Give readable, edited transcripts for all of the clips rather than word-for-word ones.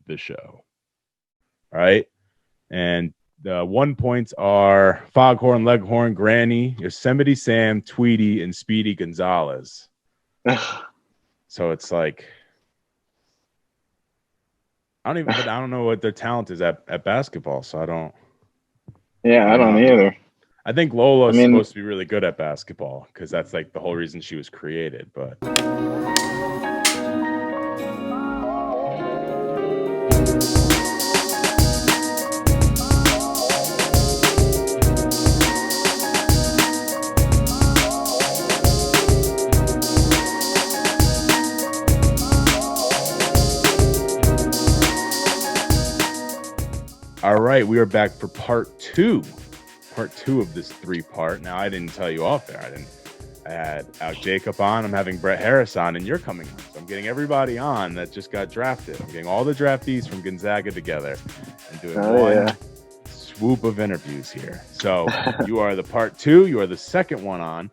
the show. All right. And the 1 points are Foghorn, Leghorn, Granny, Yosemite Sam, Tweety, and Speedy Gonzalez. So it's like, I don't know what their talent is at basketball. So I don't. Yeah, I don't either. I think Lola's supposed to be really good at basketball because that's like the whole reason she was created. But all right, we are back for part two of this 3-part. Now, I didn't tell you off there. I had Al Jacob on. I'm having Brett Harris on, and you're coming on. So I'm getting everybody on that just got drafted. I'm getting all the draftees from Gonzaga together and doing one swoop of interviews here. So you are the part 2. You are the second one on.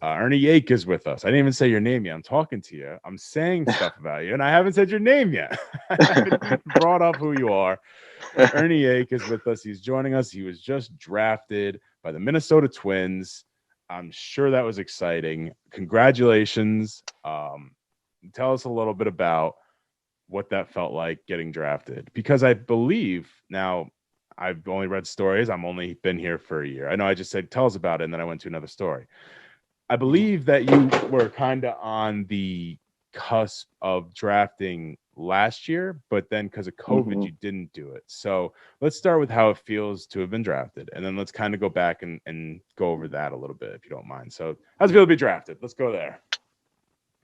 Ernie Yake is with us. I didn't even say your name yet. I'm talking to you. I'm saying stuff about you, and I haven't said your name yet. I haven't brought up who you are. Ernie Yake is with us. He's joining us. He was just drafted by the Minnesota Twins. I'm sure that was exciting. Congratulations. Tell us a little bit about what that felt like getting drafted. Because I believe now I've only read stories. I'm only been here for a year. I know I just said, tell us about it, and then I went to another story. I believe that you were kind of on the cusp of drafting last year, but then because of COVID, you didn't do it. So let's start with how it feels to have been drafted, and then let's kind of go back and go over that a little bit, if you don't mind. So how's it feel to be drafted? Let's go there.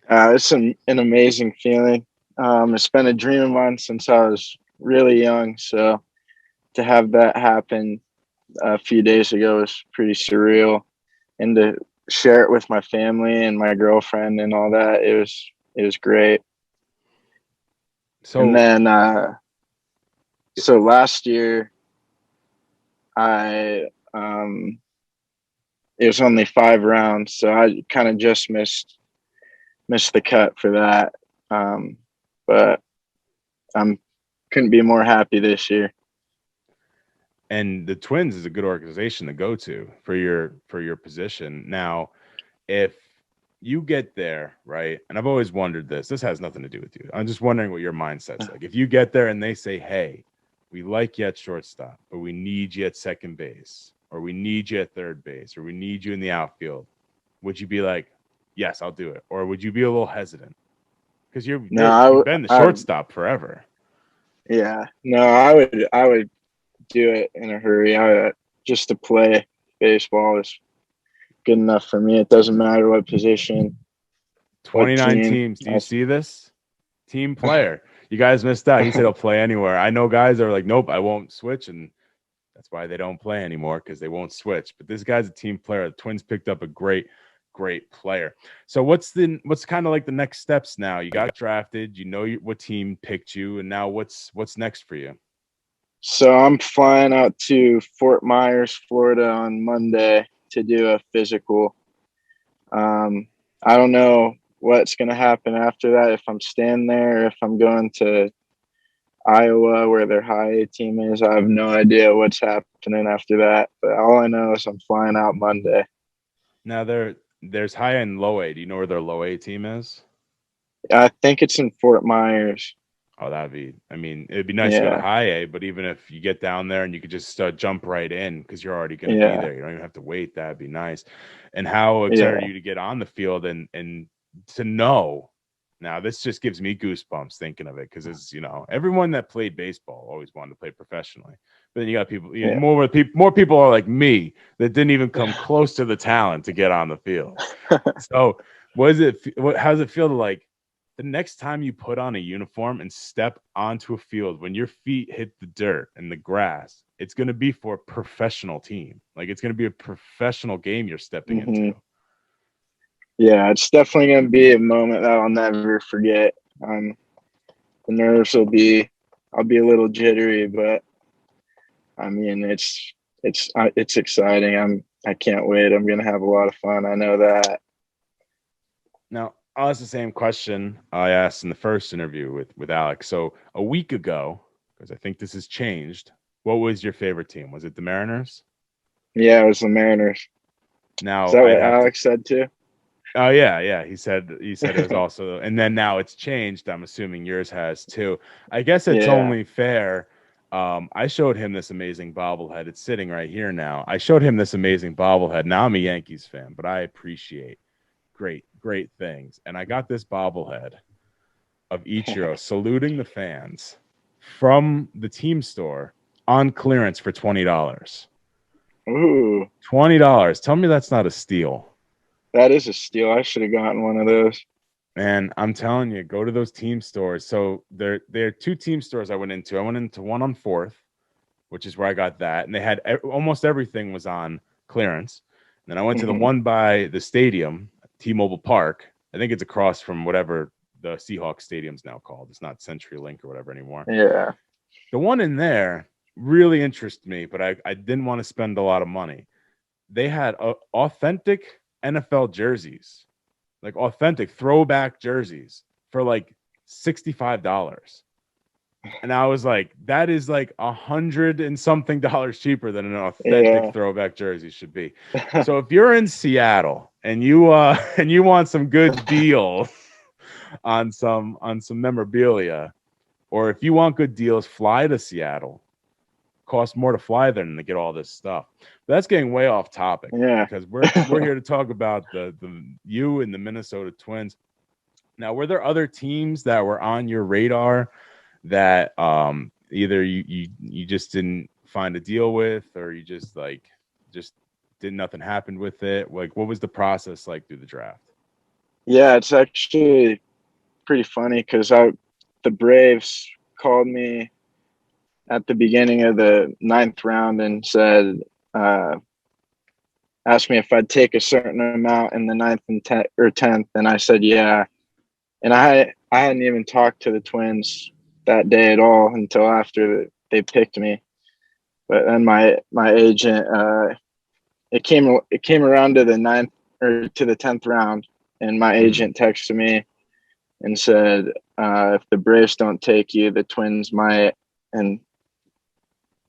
It's an amazing feeling. It's been a dream of mine since I was really young. So to have that happen a few days ago was pretty surreal, and to share it with my family and my girlfriend and all that, it was great. So, and then so last year it was only 5 rounds, so I kind of just missed the cut for that. But couldn't be more happy this year. And the Twins is a good organization to go to for your position. Now, if you get there, right? And I've always wondered this. This has nothing to do with you. I'm just wondering what your mindset's like. If you get there and they say, hey, we like you at shortstop, but we need you at second base, or we need you at third base, or we need you in the outfield, would you be like, yes, I'll do it? Or would you be a little hesitant? Because you've been the shortstop forever. Yeah. No, I would do it in a hurry. Just to play baseball is good enough for me. It doesn't matter what position. 29 teams. Do you see this? Team player. You guys missed out. He said he'll play anywhere. I know guys are like, nope, I won't switch. And that's why they don't play anymore, because they won't switch. But this guy's a team player. The Twins picked up a great player. So what's kind of like the next steps now? You got drafted. You know what team picked you. And now what's next for you? So I'm flying out to Fort Myers, Florida on Monday to do a physical. I don't know what's going to happen after that, if I'm staying there, if I'm going to Iowa where their high A team is. I have no idea what's happening after that. But all I know is I'm flying out Monday. Now there's high A and low A. Do you know where their low A team is? I think it's in Fort Myers. Oh, it'd be nice to go to high A, but even if you get down there and you could just jump right in because you're already going to be there, you don't even have to wait. That'd be nice. And how excited are you to get on the field and to know? Now, this just gives me goosebumps thinking of it, because it's, everyone that played baseball always wanted to play professionally. But then you got people, more people are like me that didn't even come close to the talent to get on the field. So how does it feel to, like, the next time you put on a uniform and step onto a field, when your feet hit the dirt and the grass, it's going to be for a professional team. Like, it's going to be a professional game you're stepping into. Yeah, it's definitely going to be a moment that I'll never forget. The nerves I'll be a little jittery, but I mean, it's exciting. I can't wait. I'm going to have a lot of fun. I know that. Now, Oh, that's the same question I asked in the first interview with Alex. So a week ago, because I think this has changed, what was your favorite team? Was it the Mariners? Yeah, it was the Mariners. Is Now that I'd what have to. Alex said too? Oh yeah. He said it was also, and then now it's changed. I'm assuming yours has too. I guess it's Yeah. only fair. I showed him this amazing bobblehead. It's sitting right here now. I showed him this amazing bobblehead. Now I'm a Yankees fan, but I appreciate great things. And I got this bobblehead of Ichiro saluting the fans from the team store on clearance for $20. Ooh, $20. Tell me that's not a steal. that is a steal. I should have gotten one of those. And I'm telling you, go to those team stores. So there are two team stores I went into. I went into one on Fourth, which is where I got that, and they had almost everything was on clearance. And then I went to the Hmm. one by the stadium, T-Mobile Park. I think it's across from whatever the Seahawks stadium's now called. It's not CenturyLink or whatever anymore. Yeah. The one in there really interested me, but I didn't want to spend a lot of money. They had authentic NFL jerseys, like authentic throwback jerseys for like $65. And I was like, that is like 100 and something dollars cheaper than an authentic Yeah. throwback jersey should be. So if you're in Seattle and you and you want some good deal on some memorabilia, or if you want good deals, fly to Seattle. Costs more to fly there than to get all this stuff. But that's getting way off topic Yeah. because we're here to talk about the you and the Minnesota Twins. Now, were there other teams that were on your radar that either you just didn't find a deal with, or you just did nothing happened with it? Like, what was the process like through the draft? Yeah, it's actually pretty funny because the Braves called me at the beginning of the ninth round and said, uh, asked me if I'd take a certain amount in the ninth and tenth, and I said yeah. And I hadn't even talked to the Twins that day at all until after they picked me. But then my agent, it came around to the ninth or to the 10th round, and my Mm. agent texted me and said, if the Braves don't take you, the Twins might. And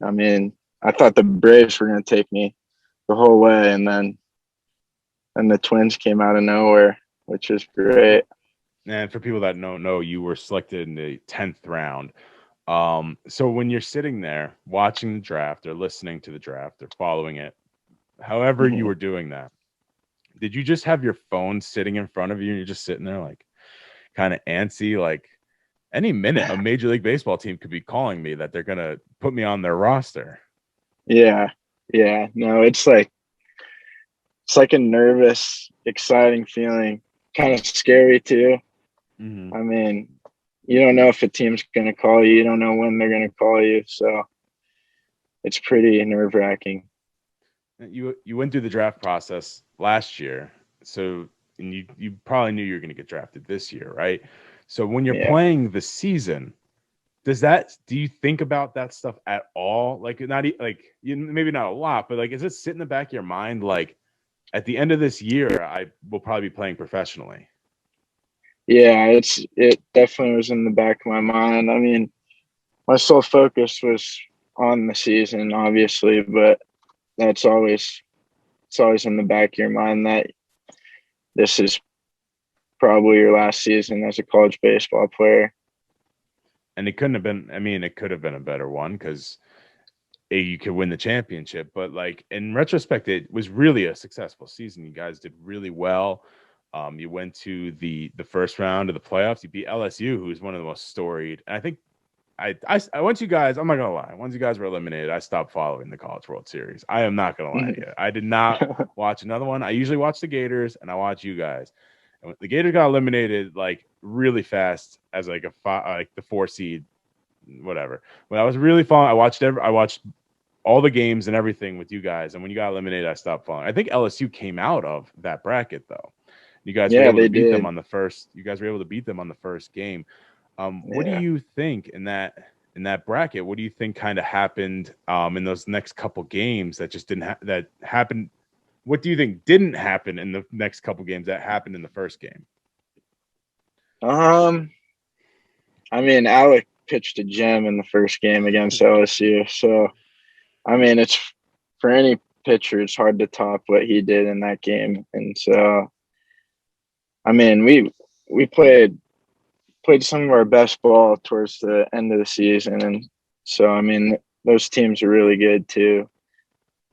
I mean, I thought the Braves were going to take me the whole way, and the Twins came out of nowhere, which was great. And for people that don't know, you were selected in the 10th round. So when you're sitting there watching the draft or listening to the draft or following it, however you Mhm. were doing that, did you just have your phone sitting in front of you and you're just sitting there like kind of antsy, like any minute a Major League Baseball team could be calling me that they're gonna put me on their roster? Yeah, yeah. No, it's like a nervous, exciting feeling, kind of scary too. Mm-hmm. I mean, you don't know if a team's going to call you. You don't know when they're going to call you. So it's pretty nerve wracking. You went through the draft process last year, so and you probably knew you were going to get drafted this year, right? So when you're Yeah. playing the season, do you think about that stuff at all? Like not like you maybe not a lot, but like is it sit in the back of your mind like at the end of this year I will probably be playing professionally? Yeah. It definitely was in the back of my mind. I mean, my sole focus was on the season, obviously, but that's it's always in the back of your mind that this is probably your last season as a college baseball player. And it couldn't have been. I mean, it could have been a better one because you could win the championship. But like in retrospect, it was really a successful season. You guys did really well. You went to the first round of the playoffs. You beat LSU, who's one of the most storied. And I think once you guys, I'm not gonna lie, once you guys were eliminated, I stopped following the College World Series. I am not gonna lie to you. I did not watch another one. I usually watch the Gators and I watch you guys. And the Gators got eliminated like really fast as like like the 4 seed, whatever. When I was really following, I watched all the games and everything with you guys. And when you got eliminated, I stopped following. I think LSU came out of that bracket though. You guys were Yeah, able to they beat them did. on the first. You guys were able to beat them on the first game. What do Yeah. you think in that bracket? What do you think kind of happened in those next couple games that just didn't that happened? What do you think didn't happen in the next couple games that happened in the first game? Um, I mean, Alec pitched a gem in the first game against LSU, so I mean, it's for any pitcher, it's hard to top what he did in that game. And so, I mean, we played some of our best ball towards the end of the season, and so I mean, those teams are really good too.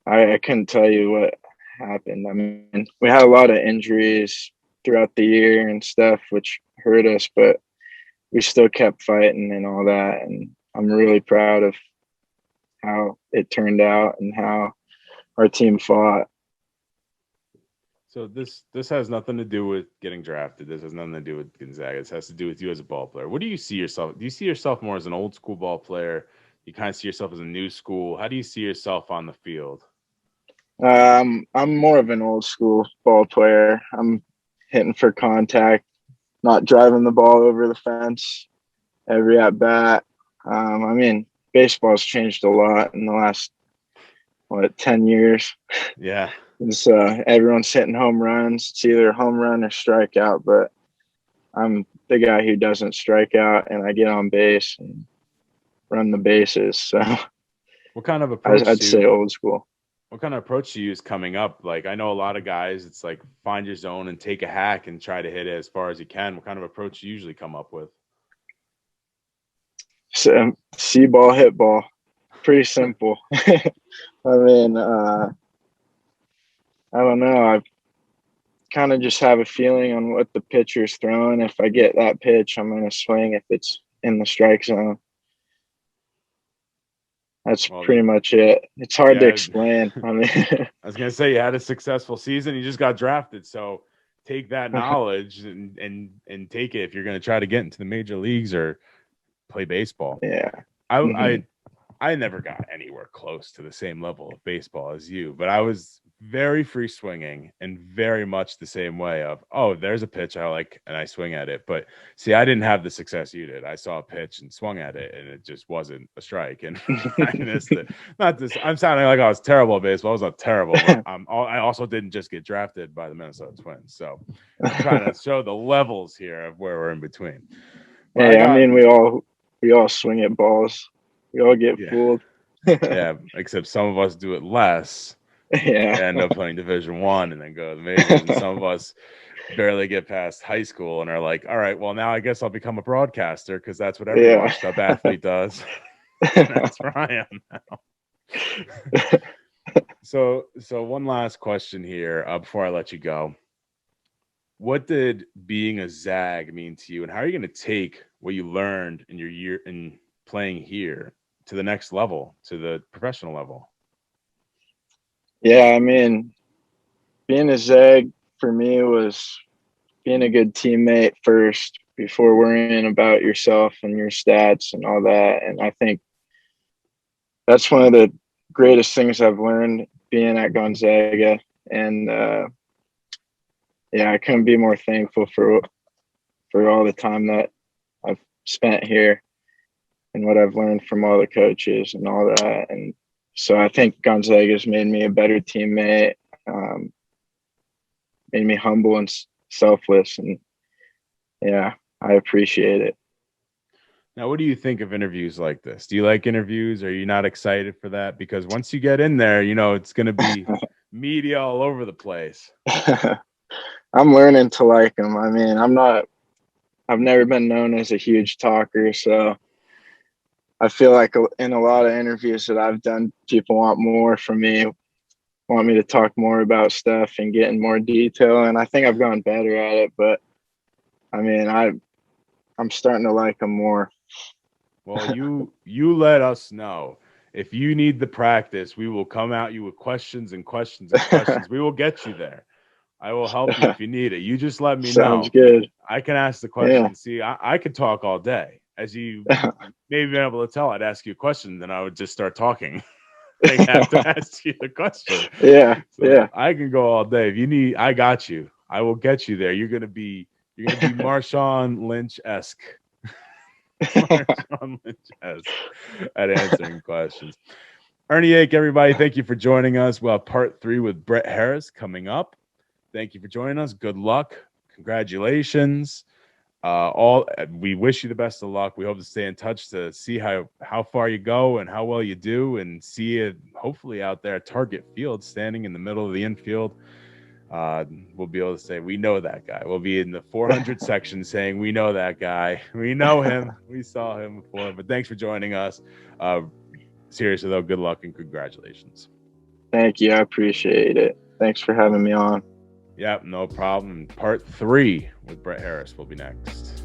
I couldn't tell you what happened. I mean, we had a lot of injuries throughout the year and stuff, which hurt us, but we still kept fighting and all that. And I'm really proud of how it turned out and how our team fought. So this has nothing to do with getting drafted. This has nothing to do with Gonzaga. This has to do with you as a ball player. What do you see yourself? Do you see yourself more as an old school ball player? You kind of see yourself as a new school. How do you see yourself on the field? I'm more of an old school ball player. I'm hitting for contact, not driving the ball over the fence every at bat. I mean, baseball's changed a lot in the last 10 years. Yeah. It's, everyone's hitting home runs. It's either a home run or strikeout, but I'm the guy who doesn't strike out, and I get on base and run the bases. So What kind of approach I'd say old school. What kind of approach do you use coming up? Like, I know a lot of guys, it's like find your zone and take a hack and try to hit it as far as you can. What kind of approach do you usually come up with? So, see ball, hit ball. Pretty simple. I mean, I don't know. I kind of just have a feeling on what the pitcher's throwing. If I get that pitch, I'm going to swing if it's in the strike zone. That's pretty much it. It's hard to explain. I mean, I was going to say you had a successful season. You just got drafted. So take that knowledge and take it if you're going to try to get into the major leagues or play baseball. Yeah. I never got anywhere close to the same level of baseball as you, but I was very free swinging and very much the same way of, oh, there's a pitch I like and I swing at it. But see, I didn't have the success you did. I saw a pitch and swung at it and it just wasn't a strike. And I missed it. Not this. I'm sounding like I was terrible at baseball. I was not terrible. But I also didn't just get drafted by the Minnesota Twins. So I'm trying to show the levels here of where we're in between. But hey, I mean, we all swing at balls. We all get fooled. Yeah, except some of us do it less. Yeah. End up playing Division I and then go to the majors. And some of us barely get past high school and are like, all right, well, now I guess I'll become a broadcaster because that's what every washed up athlete does. That's where I am now. So one last question here before I let you go. What did being a Zag mean to you, and how are you going to take what you learned in your year in playing here to the next level, to the professional level? Yeah, I mean, being a Zag for me was being a good teammate first before worrying about yourself and your stats and all that. And I think that's one of the greatest things I've learned being at Gonzaga. And I couldn't be more thankful for all the time that I've spent here and what I've learned from all the coaches and all that. And so I think Gonzaga's made me a better teammate, made me humble and selfless. And yeah, I appreciate it. Now, what do you think of interviews like this? Do you like interviews? Are you not excited for that? Because once you get in there, you know, it's going to be media all over the place. I'm learning to like them. I mean, I've never been known as a huge talker, so I feel like in a lot of interviews that I've done, people want more from me, want me to talk more about stuff and get in more detail. And I think I've gotten better at it, but I mean, I'm starting to like them more. Well, you let us know. If you need the practice, we will come at you with questions and questions and questions. We will get you there. I will help you if you need it. You just let me know. Sounds good. I can ask the question. Yeah. See, I could talk all day. As you maybe been able to tell, I'd ask you a question, then I would just start talking. I have to ask you the question. Yeah, so yeah. I can go all day. If you need, I got you. I will get you there. You're gonna be Marshawn Lynch-esque. Marshawn Lynch-esque at answering questions. Ernie Yake, everybody, thank you for joining us. We'll have part 3 with Brett Harris coming up. Thank you for joining us. Good luck. Congratulations. We wish you the best of luck. We hope to stay in touch to see how far you go and how well you do, and see it hopefully out there at Target Field, standing in the middle of the infield. We'll be able to say we know that guy. We'll be in the 400 section saying we know that guy. We know him. We saw him before. But thanks for joining us. Seriously though, good luck and congratulations. Thank you. I appreciate it. Thanks for having me on. Yep, no problem. Part 3 with Brett Harris will be next.